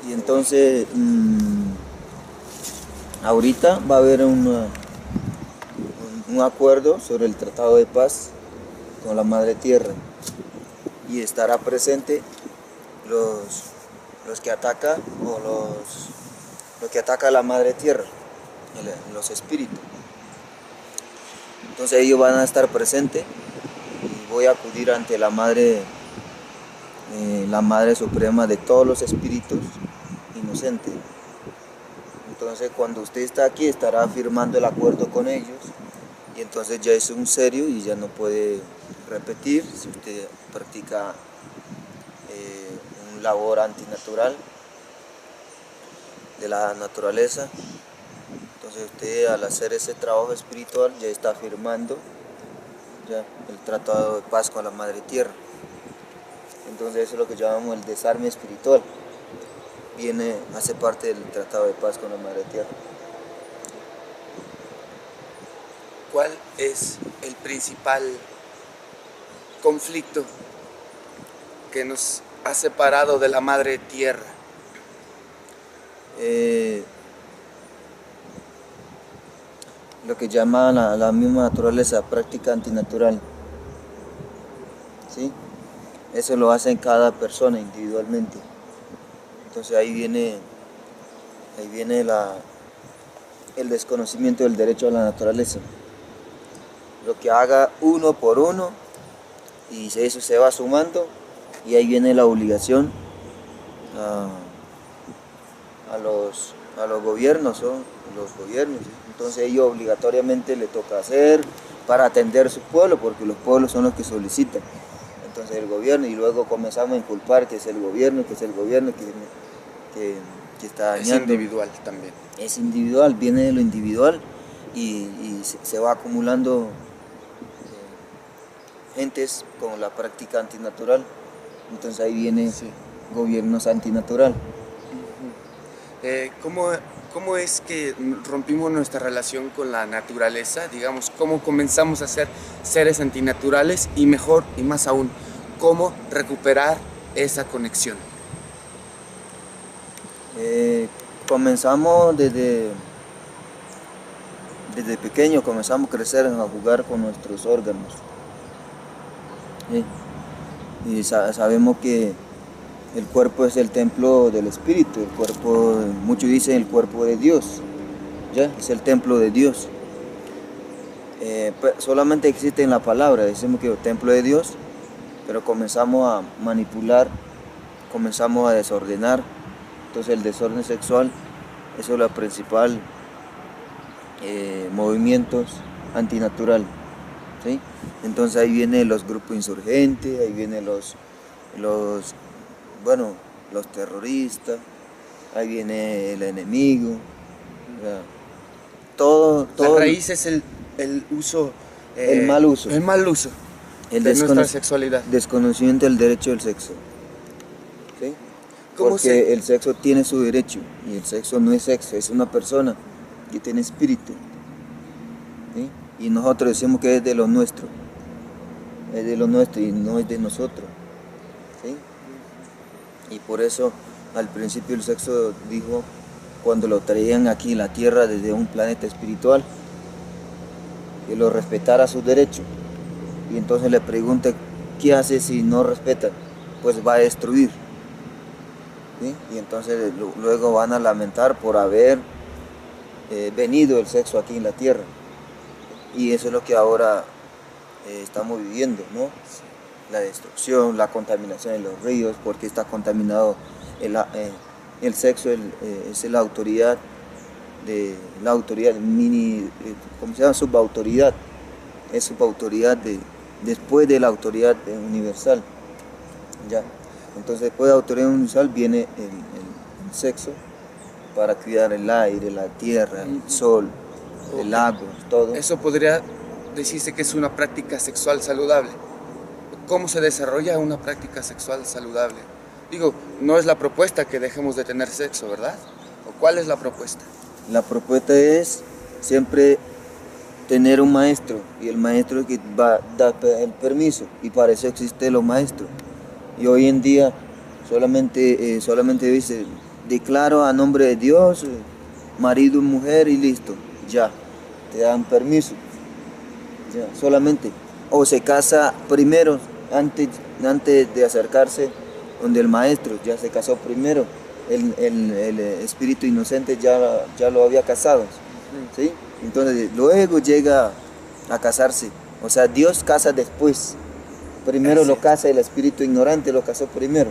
Y entonces, ahorita va a haber un acuerdo sobre el Tratado de Paz con la Madre Tierra y estará presente los que atacan o los que ataca a la Madre Tierra, los espíritus. Entonces ellos van a estar presentes y voy a acudir ante la Madre Suprema de todos los espíritus inocentes. Entonces cuando usted está aquí estará firmando el acuerdo con ellos y entonces ya es un serio y ya no puede repetir si usted practica un labor antinatural de la naturaleza. Entonces usted al hacer ese trabajo espiritual ya está firmando ya el tratado de paz con la Madre Tierra. Entonces eso es lo que llamamos el desarme espiritual. Hace parte del tratado de paz con la Madre Tierra. ¿Cuál es el principal conflicto que nos ha separado de la Madre Tierra? Lo que llama la misma naturaleza, práctica antinatural. ¿Sí? Eso lo hace en cada persona individualmente. Entonces ahí viene el desconocimiento del derecho a la naturaleza. Lo que haga uno por uno y eso se va sumando y ahí viene la obligación a los gobiernos, ¿no? Los gobiernos, ¿sí? Entonces ellos obligatoriamente le toca hacer para atender a su pueblo, porque los pueblos son los que solicitan. Entonces el gobierno, y luego comenzamos a inculpar que es el gobierno que está dañando. Es individual también. Es individual, viene de lo individual y se va acumulando gentes con la práctica antinatural. Entonces ahí viene gobiernos antinatural. ¿Cómo es que rompimos nuestra relación con la naturaleza? Digamos, ¿cómo comenzamos a ser seres antinaturales? Y mejor, y más aún, ¿cómo recuperar esa conexión? Comenzamos desde pequeño, comenzamos a crecer, a jugar con nuestros órganos. ¿Sí? Y sabemos que el cuerpo es el templo del espíritu, el cuerpo, muchos dicen el cuerpo de Dios, ¿ya? Es el templo de Dios. Solamente existe en la palabra, decimos que es el templo de Dios, pero comenzamos a manipular, comenzamos a desordenar. Entonces el desorden sexual, eso es la principal movimientos antinatural, ¿sí? Entonces ahí vienen los grupos insurgentes, ahí vienen los terroristas, ahí viene el enemigo, todo. La raíz es el uso, el mal uso. El mal uso de nuestra sexualidad. Desconocimiento del derecho del sexo. ¿Sí? Porque el sexo tiene su derecho y el sexo no es sexo, es una persona que tiene espíritu. ¿Sí? Y nosotros decimos que es de lo nuestro y no es de nosotros. ¿Sí? Y por eso al principio el sexo dijo, cuando lo traían aquí en la tierra desde un planeta espiritual, que lo respetara sus derechos. Y entonces le pregunta, ¿qué hace si no respeta? Pues va a destruir. ¿Sí? Y entonces luego van a lamentar por haber venido el sexo aquí en la tierra. Y eso es lo que ahora estamos viviendo, ¿no? La destrucción, la contaminación de los ríos, porque está contaminado el sexo, es la autoridad ¿cómo se llama? Subautoridad, es subautoridad después de la autoridad universal, ya. Entonces después de la autoridad universal viene el sexo para cuidar el aire, la tierra, el sol, el agua, todo. Eso podría decirse que es una práctica sexual saludable. ¿Cómo se desarrolla una práctica sexual saludable? Digo, no es la propuesta que dejemos de tener sexo, ¿verdad? ¿O cuál es la propuesta? La propuesta es siempre tener un maestro, y el maestro es que va a dar el permiso, y para eso existen los maestros. Y hoy en día solamente dice, declaro a nombre de Dios, marido, mujer y listo, ya, te dan permiso, ya, solamente. O se casa primero, antes de acercarse donde el maestro, ya se casó primero, el espíritu inocente ya lo había casado, ¿sí? Entonces luego llega a casarse, o sea, Dios casa después. Primero lo casa el espíritu ignorante, lo casó primero.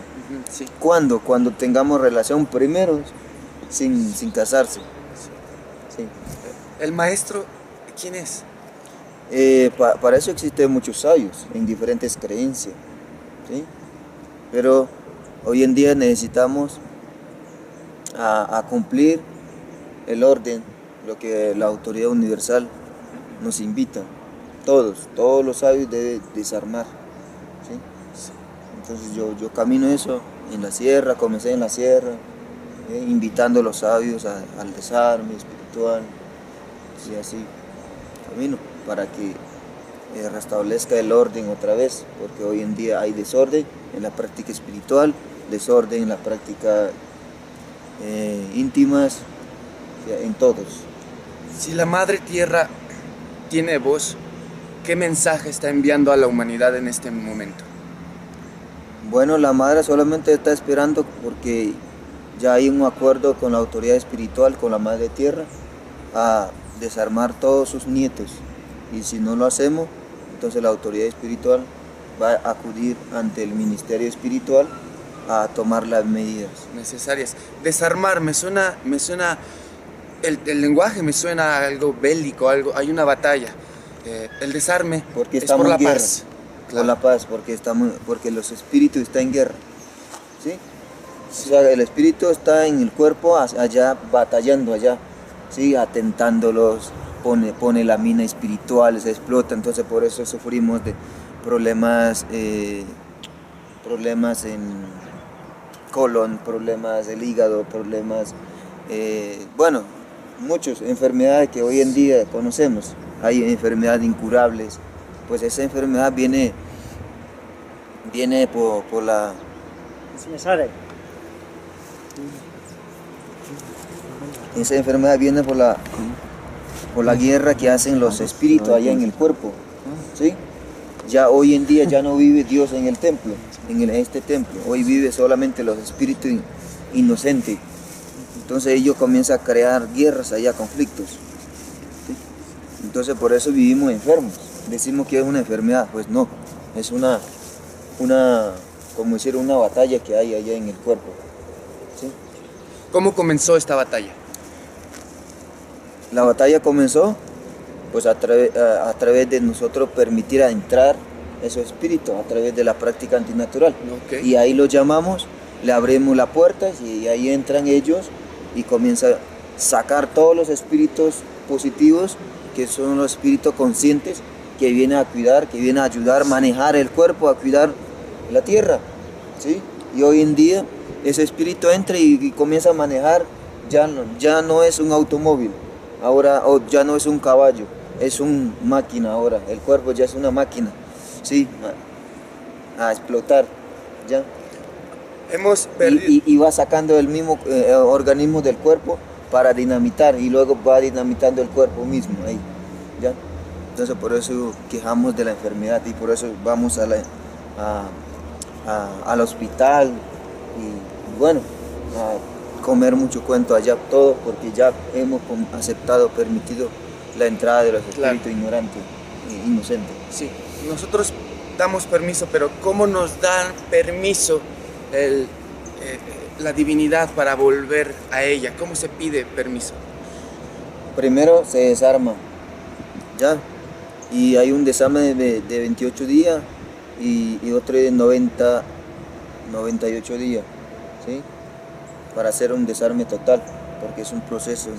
Sí. ¿Cuándo? Cuando tengamos relación primero, sin casarse. Sí. ¿El maestro quién es? Para eso existen muchos sabios en diferentes creencias, ¿sí? Pero hoy en día necesitamos a cumplir el orden, lo que la autoridad universal nos invita. Todos los sabios deben desarmar, ¿sí? Entonces yo camino eso en la sierra, comencé en la sierra, invitando a los sabios al desarme espiritual, y así camino para que restablezca el orden otra vez, porque hoy en día hay desorden en la práctica espiritual, desorden en la práctica íntimas, o sea, en todos. Si la Madre Tierra tiene voz, ¿qué mensaje está enviando a la humanidad en este momento? Bueno, la madre solamente está esperando porque ya hay un acuerdo con la autoridad espiritual, con la Madre Tierra, a desarmar todos sus nietos. Y si no lo hacemos, entonces la autoridad espiritual va a acudir ante el ministerio espiritual a tomar las medidas Necesarias. Desarmar, me suena el lenguaje me suena a algo bélico, hay una batalla. El desarme porque es estamos por la en guerra, paz. por la paz, porque los espíritus están en guerra, ¿sí? O sea, el espíritu está en el cuerpo allá batallando allá, ¿sí? Atentándolos, pone la mina espiritual, se explota, entonces por eso sufrimos de problemas en colon, problemas del hígado, problemas, bueno, muchas enfermedades que hoy en día conocemos. Hay enfermedades incurables, pues esa enfermedad viene por la... Esa enfermedad viene por la guerra que hacen los espíritus allá en el cuerpo, ¿sí? Ya hoy en día ya no vive Dios en el templo, en este templo. Hoy vive solamente los espíritus inocentes. Entonces ellos comienzan a crear guerras allá, conflictos, ¿sí? Entonces por eso vivimos enfermos. Decimos que es una enfermedad, pues no, es como decir, una batalla que hay allá en el cuerpo, ¿sí? ¿Cómo comenzó esta batalla? La batalla comenzó pues a través de nosotros permitir entrar esos espíritus a través de la práctica antinatural. Okay. Y ahí los llamamos, le abrimos la puerta y ahí entran ellos y comienza a sacar todos los espíritus positivos, que son los espíritus conscientes, que vienen a cuidar, que vienen a ayudar a manejar el cuerpo, a cuidar la tierra, ¿sí? Y hoy en día ese espíritu entra y comienza a manejar, ya no es un automóvil, ahora ya no es un caballo, es una máquina ahora, el cuerpo ya es una máquina, ¿sí? A explotar, ¿ya? Y va sacando el mismo organismo del cuerpo para dinamitar y luego va dinamitando el cuerpo mismo ahí, ¿ya? Entonces por eso quejamos de la enfermedad y por eso vamos al hospital y bueno, a comer mucho cuento allá, todo porque ya hemos aceptado, permitido la entrada de los espíritus ignorantes e inocentes. Sí, nosotros damos permiso, pero ¿cómo nos dan permiso la divinidad para volver a ella? ¿Cómo se pide permiso? Primero se desarma, ¿ya? Y hay un desarme de 28 días y otro de 98 días, ¿sí? Para hacer un desarme total, porque es un proceso.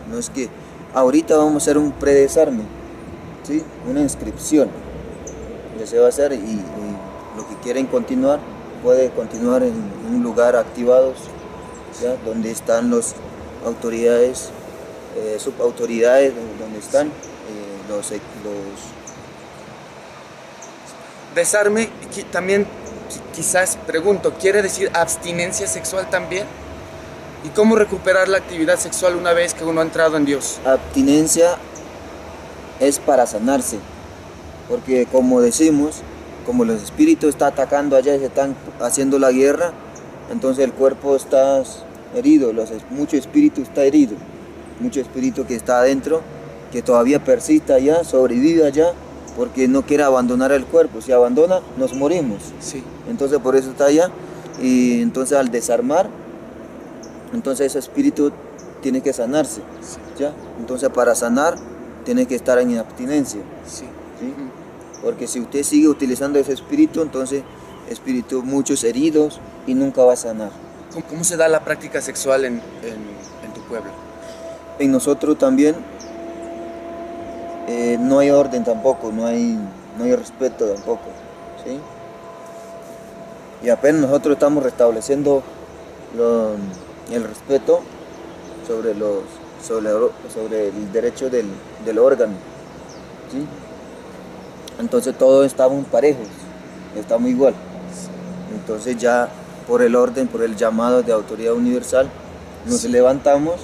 No es que ahorita vamos a hacer un predesarme, ¿sí? Una inscripción ya se va a hacer y lo que quieren continuar puede continuar en un lugar activados, ¿ya? Donde están las autoridades, subautoridades, donde están los Desarme también, quizás pregunto, ¿quiere decir abstinencia sexual también? ¿Y cómo recuperar la actividad sexual una vez que uno ha entrado en Dios? Abstinencia es para sanarse, porque como decimos, como los espíritus están atacando allá y se están haciendo la guerra, entonces el cuerpo está herido, mucho espíritu está herido, mucho espíritu que está adentro, que todavía persiste allá, sobrevive allá, porque no quiere abandonar el cuerpo. Si abandona, nos morimos. Sí. Entonces por eso está allá, y entonces al desarmar, entonces ese espíritu tiene que sanarse, Sí. ¿ya? Entonces para sanar, tiene que estar en abstinencia, Sí. ¿sí? Porque si usted sigue utilizando ese espíritu, entonces espíritu muchos heridos y nunca va a sanar. ¿Cómo se da la práctica sexual en tu pueblo? En nosotros también no hay orden tampoco, no hay respeto tampoco, ¿sí? Y apenas nosotros estamos restableciendo el respeto sobre el derecho del órgano, ¿sí? Entonces todos estamos parejos, estamos igual. Entonces ya por el orden, por el llamado de autoridad universal, nos levantamos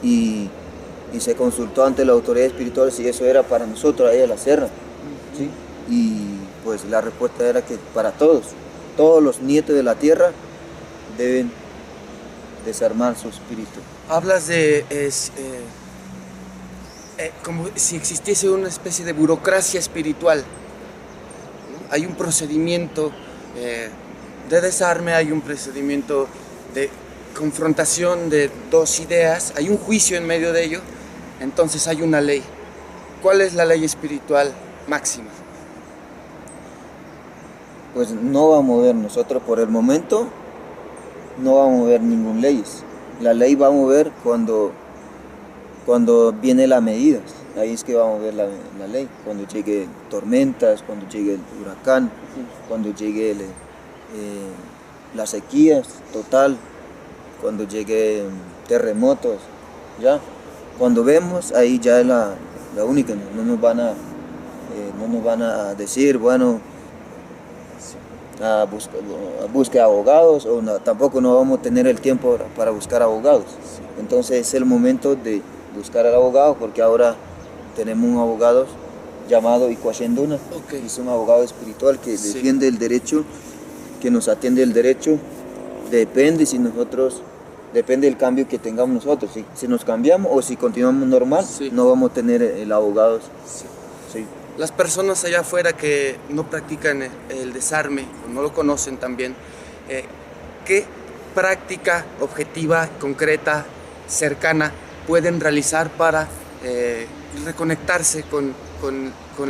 y se consultó ante la autoridad espiritual si eso era para nosotros ahí a la Serra, ¿sí? Y pues la respuesta era que para todos los nietos de la tierra deben desarmar su espíritu. Hablas de como si existiese una especie de burocracia espiritual, ¿no? Hay un procedimiento de desarme, hay un procedimiento de confrontación de dos ideas, hay un juicio en medio de ello, entonces hay una ley. ¿Cuál es la ley espiritual máxima? Pues no va a mover nosotros por el momento, no va a mover ninguna ley. La ley va a mover cuando viene la medida. Ahí es que va a mover la ley. Cuando llegue tormentas, cuando llegue el huracán, cuando llegue las sequías total, cuando llegue terremotos, ya. Cuando vemos, ahí ya es la única. No nos van a decir, bueno, busque abogados, o no, tampoco no vamos a tener el tiempo para buscar abogados. Entonces es el momento de buscar al abogado, porque ahora tenemos un abogado llamado Icuashenduna, Okay. Es un abogado espiritual que defiende el derecho, que nos atiende el derecho. Depende del cambio que tengamos nosotros, si nos cambiamos o si continuamos normal, no vamos a tener el abogado. Sí. Las personas allá afuera que no practican el desarme o no lo conocen también, ¿qué práctica objetiva, concreta, cercana pueden realizar para reconectarse con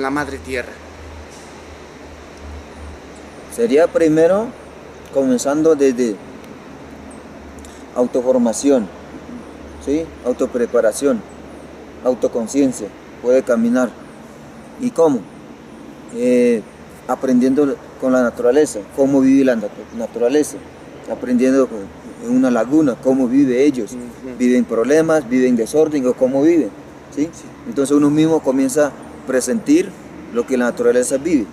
la Madre Tierra? Sería primero comenzando desde autoformación, ¿sí? Autopreparación, autoconciencia, puede caminar. ¿Y cómo? Aprendiendo con la naturaleza, cómo vive la naturaleza, aprendiendo en una laguna, cómo viven ellos, viven problemas, viven desorden o cómo viven, ¿sí? Entonces uno mismo comienza a presentir lo que la naturaleza vive,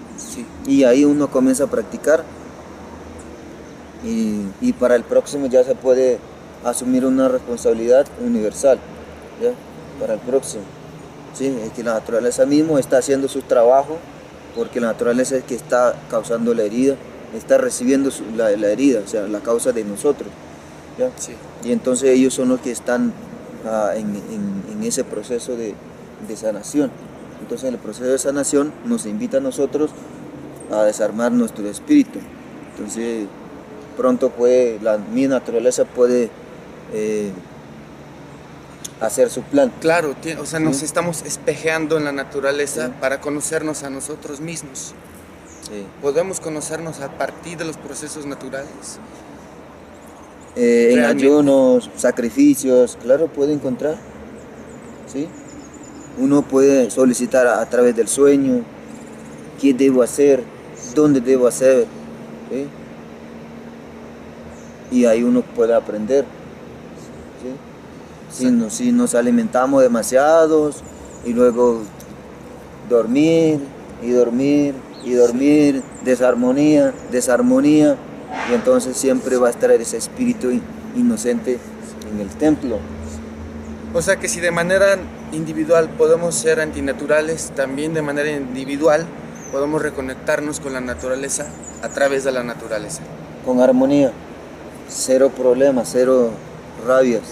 y ahí uno comienza a practicar, y para el próximo ya se puede asumir una responsabilidad universal, ¿ya? Para el próximo. Sí, es que la naturaleza mismo está haciendo su trabajo, porque la naturaleza es que está causando la herida, está recibiendo la herida, o sea, la causa de nosotros, ¿ya? Sí. Y entonces ellos son los que están en ese proceso de sanación. Entonces el proceso de sanación nos invita a nosotros a desarmar nuestro espíritu. Entonces pronto mi naturaleza puede hacer su plan. Claro, o sea, nos estamos espejeando en la naturaleza para conocernos a nosotros mismos. Sí. ¿Podemos conocernos a partir de los procesos naturales? En ayunos, sacrificios, claro, puede encontrar. ¿Sí? Uno puede solicitar a través del sueño qué debo hacer, dónde debo hacer, ¿sí? Y ahí uno puede aprender, ¿sí? Si nos alimentamos demasiados y luego dormir, desarmonía, y entonces siempre va a estar ese espíritu inocente en el templo. O sea que si de manera individual podemos ser antinaturales, también de manera individual podemos reconectarnos con la naturaleza a través de la naturaleza. Con armonía, cero problemas, cero rabias,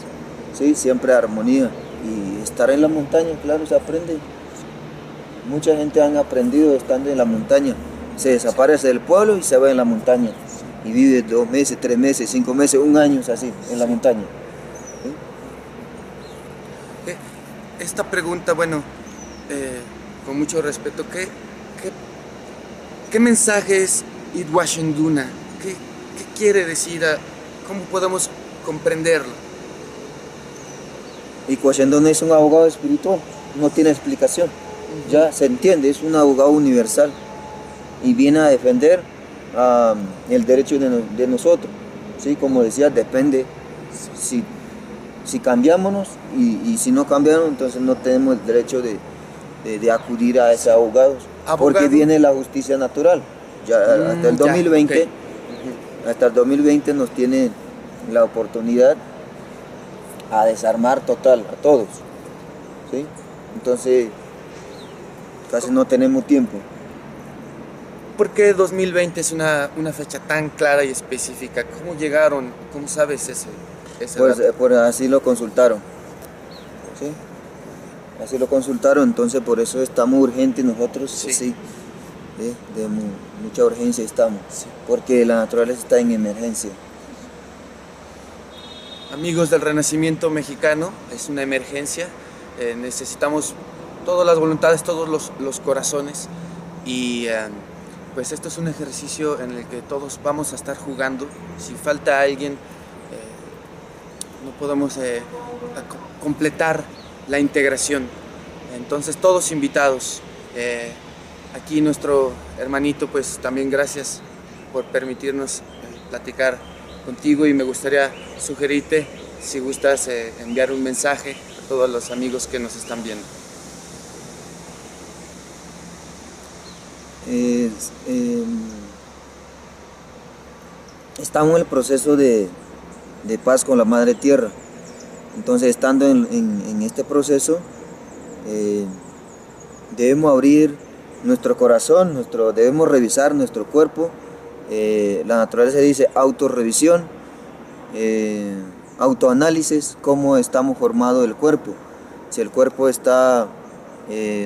¿sí? Siempre armonía. Y estar en la montaña, claro, se aprende. Mucha gente han aprendido estando en la montaña. Se desaparece del pueblo y se va en la montaña. Y vive 2 meses, 3 meses, 5 meses, 1 año así, en la montaña. ¿Sí? Esta pregunta, bueno, con mucho respeto, ¿qué mensaje es Itwaxanduna? ¿Qué quiere decir? ¿Cómo podemos comprenderlo? Itwaxanduna es un abogado espiritual, no tiene explicación. Ya se entiende, es un abogado universal y viene a defender el derecho de nosotros. ¿Sí? Como decía, depende si cambiamos y si no cambiamos, entonces no tenemos el derecho de acudir a ese abogado, porque viene la justicia natural. Ya hasta el 2020, okay. Hasta el 2020 nos tiene la oportunidad a desarmar total a todos, ¿sí? Entonces casi no tenemos tiempo. ¿Por qué 2020 es una fecha tan clara y específica? ¿Cómo llegaron? ¿Cómo sabes ese dato? Pues así lo consultaron, ¿sí? Así lo consultaron, entonces por eso estamos urgentes nosotros, sí. ¿Sí? De mucha urgencia estamos, sí. Porque la naturaleza está en emergencia. Amigos del Renacimiento Mexicano, es una emergencia, necesitamos todas las voluntades, todos los corazones y pues esto es un ejercicio en el que todos vamos a estar jugando. Si falta alguien, no podemos completar la integración. Entonces todos invitados. Aquí nuestro hermanito, pues también gracias por permitirnos platicar contigo y me gustaría sugerirte si gustas enviar un mensaje a todos los amigos que nos están viendo. Estamos en el proceso de paz con la Madre Tierra. Entonces, estando en este proceso, debemos abrir nuestro corazón, debemos revisar nuestro cuerpo. La naturaleza dice autorrevisión, autoanálisis, cómo estamos formados el cuerpo. Si el cuerpo está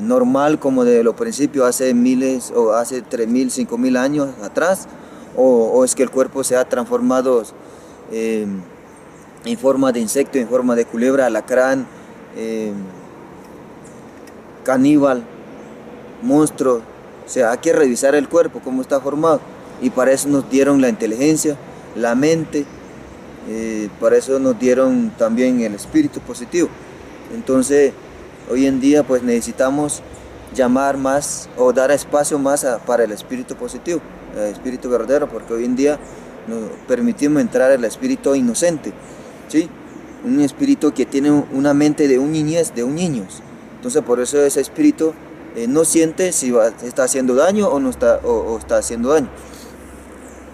normal como de los principios hace miles o hace 3.000, 5.000 años atrás, o es que el cuerpo se ha transformado en forma de insecto, en forma de culebra, alacrán, caníbal, monstruo. O sea, hay que revisar el cuerpo, cómo está formado. Y para eso nos dieron la inteligencia, la mente, para eso nos dieron también el espíritu positivo. Entonces, hoy en día pues necesitamos llamar más o dar espacio más para el espíritu positivo, el espíritu verdadero, porque hoy en día nos permitimos entrar al espíritu inocente, ¿sí? Un espíritu que tiene una mente de un niñez, de un niño. Entonces por eso ese espíritu no siente si está haciendo daño o no está, o está haciendo daño,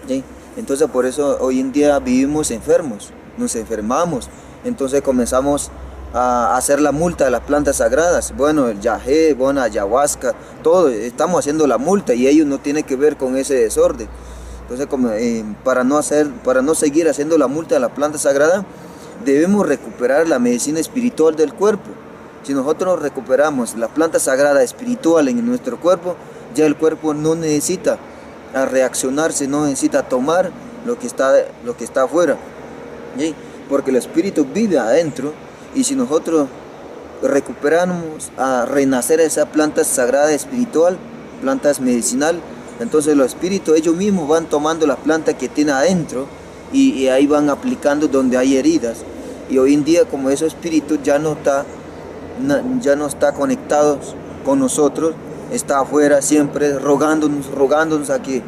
¿sí? Entonces por eso hoy en día vivimos enfermos, nos enfermamos, entonces comenzamos a hacer la multa de las plantas sagradas, bueno, el yagé, bueno, ayahuasca, todo, estamos haciendo la multa y ellos no tienen que ver con ese desorden. Entonces para no seguir haciendo la multa de la planta sagrada, debemos recuperar la medicina espiritual del cuerpo. Si nosotros recuperamos la planta sagrada espiritual en nuestro cuerpo, ya el cuerpo no necesita reaccionarse, no necesita tomar lo que está afuera, ¿sí? Porque el espíritu vive adentro. Y si nosotros recuperamos a renacer esa planta sagrada espiritual, plantas medicinal, entonces los espíritus ellos mismos van tomando la planta que tiene adentro y ahí van aplicando donde hay heridas. Y hoy en día, como esos espíritus ya no está conectados con nosotros, está afuera siempre rogándonos a que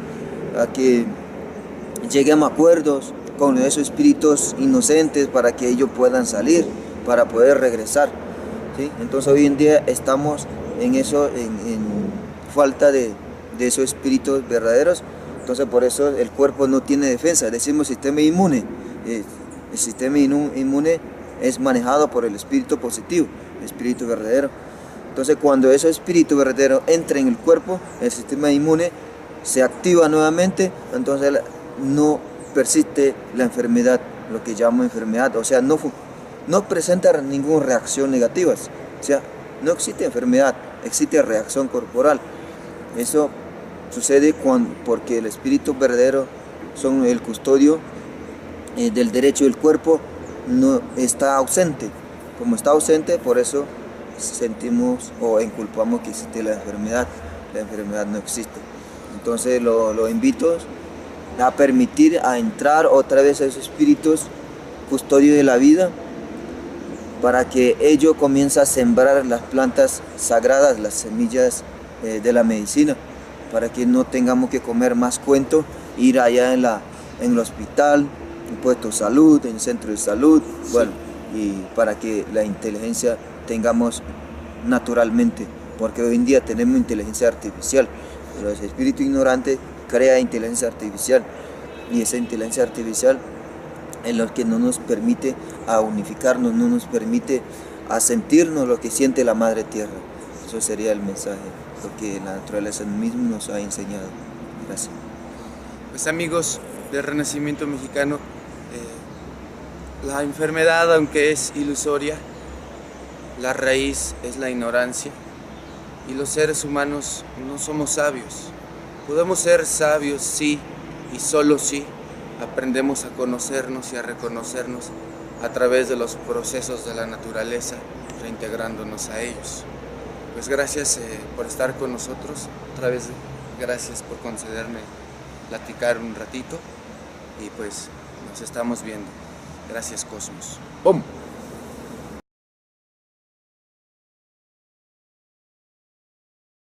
lleguemos a acuerdos con esos espíritus inocentes para que ellos puedan salir, para poder regresar, ¿sí? Entonces hoy en día estamos en eso, en falta de esos espíritus verdaderos. Entonces por eso el cuerpo no tiene defensa. Decimos sistema inmune. El sistema inmune es manejado por el espíritu positivo, el espíritu verdadero. Entonces cuando ese espíritu verdadero entra en el cuerpo, el sistema inmune se activa nuevamente, entonces no persiste la enfermedad, lo que llamo enfermedad, o sea, no presenta ninguna reacción negativa, o sea, no existe enfermedad, existe reacción corporal. Eso sucede porque el espíritu verdadero son el custodio del derecho del cuerpo, no está ausente. Como está ausente, por eso sentimos o inculpamos que existe la enfermedad no existe. Entonces lo invito a permitir a entrar otra vez a esos espíritus custodio de la vida, para que ello comience a sembrar las plantas sagradas, las semillas de la medicina, para que no tengamos que comer más cuento, ir allá en el hospital, en puesto de salud, en centro de salud, bueno, y para que la inteligencia tengamos naturalmente, porque hoy en día tenemos inteligencia artificial, pero el espíritu ignorante crea inteligencia artificial, y esa inteligencia artificial es lo que no nos permite a unificarnos, no nos permite a sentirnos lo que siente la Madre Tierra. Eso sería el mensaje, lo que la naturaleza misma nos ha enseñado. Gracias. Pues amigos del Renacimiento Mexicano, la enfermedad, aunque es ilusoria, la raíz es la ignorancia, y los seres humanos no somos sabios. Podemos ser sabios, sí, y solo sí aprendemos a conocernos y a reconocernos a través de los procesos de la naturaleza, reintegrándonos a ellos. Pues gracias por estar con nosotros, otra vez gracias por concederme platicar un ratito, y pues nos estamos viendo. Gracias, Cosmos. ¡Bum!